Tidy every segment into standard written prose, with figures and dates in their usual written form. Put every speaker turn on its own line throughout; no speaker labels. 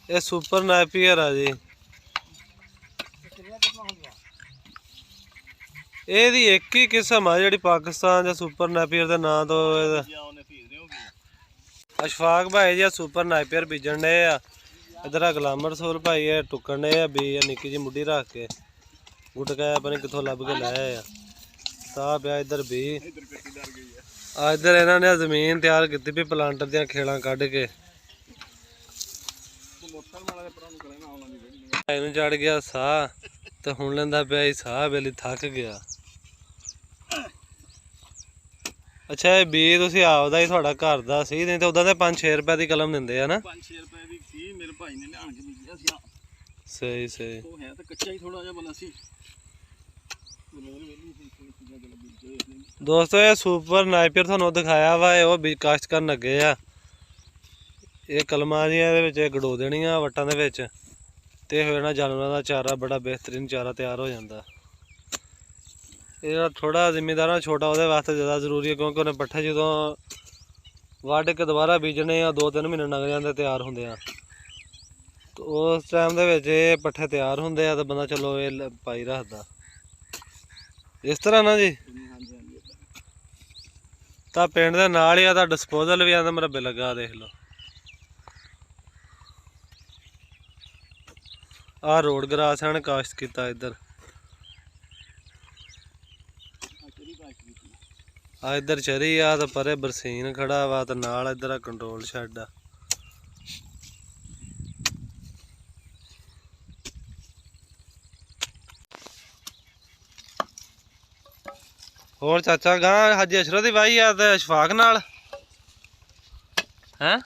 ये super Napier आ जी। ਇਹਦੀ ਇੱਕ ਹੀ ਕਿਸਮ ਆ ਜਿਹੜੀ ਪਾਕਿਸਤਾਨ ਜਾਂ ਸੁਪਰ ਨੈਪੀਅਰ ਦੇ ਨਾਂ ਤੋਂ। ਅਸ਼ਫਾਕ ਭਾਈ ਜੀ ਸੁਪਰ ਨੈਪੀਅਰ ਬੀਜਣ ਡਏ ਆ। इधर गलामर सोल भाई है टुकन डे बी निक्की जी मुड्डी रख के गुटका अपने कितों लभ के लाया ता पिया इधर बी। इधर इन्होंने जमीन तैयार की भी प्लांटर दियां खेड़ा कढ़ के चढ़ गया साह तो हुण लैंदा पिया साह वेली थक गया। अच्छा ये बी तुसीं आपदा ही तुहाडा घर दा सी नहीं तो उदां ते 5-6 रुपए की कलम दिंदे आ ना।
5-6 रुपए ਦੀ ਸੀ ਮੇਰੇ ਭਾਈ ਨੇ ਲਿਆਣ ਕੇ ਬੀਜਿਆ ਸੀ।
सही सही
ਉਹ ਹੈ ਤਾਂ ਕੱਚਾ ਹੀ ਥੋੜਾ ਜਿਹਾ ਬਣਾ ਸੀ।
दोस्तों ये सुपर नाइपियर थानू दिखाया वा वो भी काश्त करन लगे आ। ये कलमां जिहां दे विच गड़ो देणियां वट्टां दे विच ते हो जाना जानवरां दा चारा। बड़ा बेहतरीन चारा तैयार हो जाता। ये थोड़ा जिमीदार छोटा वो वास्ते ज़्यादा जरूरी है क्योंकि उन्हें पट्ठे जो वढ़ के दोबारा बीजने 2-3 महीने लंघ जाते तैयार होंगे। तो उस टाइम के पट्ठे तैयार होंगे तो बंदा चलो ये पाई रखता इस तरह ना जी। तो पिंड के नाल ही आ डिस्पोजल भी आंदा मरबे लगा देख लो। आ रोड ग्रास है काश्त किया इधर। आ इधर चरी आ तो परे बरसीन खड़ा वा तो नाल इधर कंट्रोल शैड आ। और चाचा गां हाजी अशरफ दी वाही आ ते अशफाक नाल हैं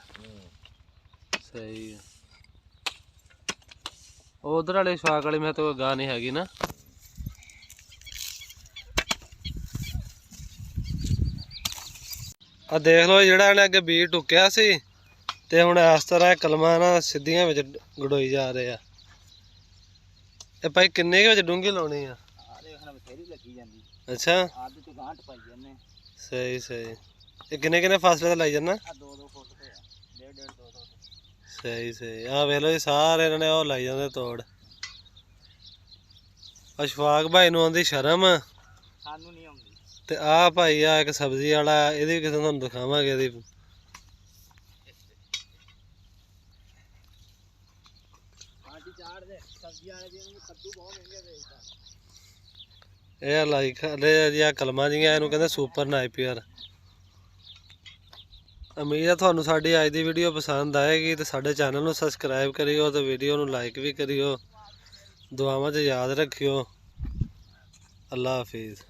सही है। उधर वाले अशफाक वाली में तो गां नहीं हैगी ना। आ देख लो जिहड़ा इन्हें अगे बीज टुकिया सी ते हुण इस तरह कलमां ना सीधियां विच गड़ोई जा रहे आ। ए भाई किन्ने के विच डूंगी लाउणी आ? अच्छा सही सही। ये किन्ने किन्ने फासले ते लाई जाना?
2-2 फुट ते 1.5-2
सही सही। आ वेख लो जी सारे इन्होंने ओह लाई जांदे तोड़। अशफाक भाई नूं आंदी शर्म
सानू नहीं आउंदी
ते आ भाई आ एक सब्जी वाला इहदी किस्म तुहानूं दिखावांगे। इहदी ਇਹ ਲਾਈ ਖਲੇ ਜੀ ਆ ਕਲਮਾਂ ਜੀਆਂ ਇਹਨੂੰ ਕਹਿੰਦੇ ਸੁਪਰ ਨਾਈਪੀਅਰ। ਉਮੀਦ ਹੈ ਤੁਹਾਨੂੰ ਸਾਡੀ ਅੱਜ ਦੀ ਵੀਡੀਓ ਪਸੰਦ ਆਏਗੀ ਤੇ ਸਾਡੇ ਚੈਨਲ ਨੂੰ ਸਬਸਕ੍ਰਾਈਬ ਕਰਿਓ ਤੇ ਵੀਡੀਓ ਨੂੰ ਲਾਈਕ ਵੀ ਕਰਿਓ। ਦੁਆਵਾਂ 'ਚ ਯਾਦ ਰੱਖਿਓ। ਅੱਲਾ ਹਾਫਿਜ਼।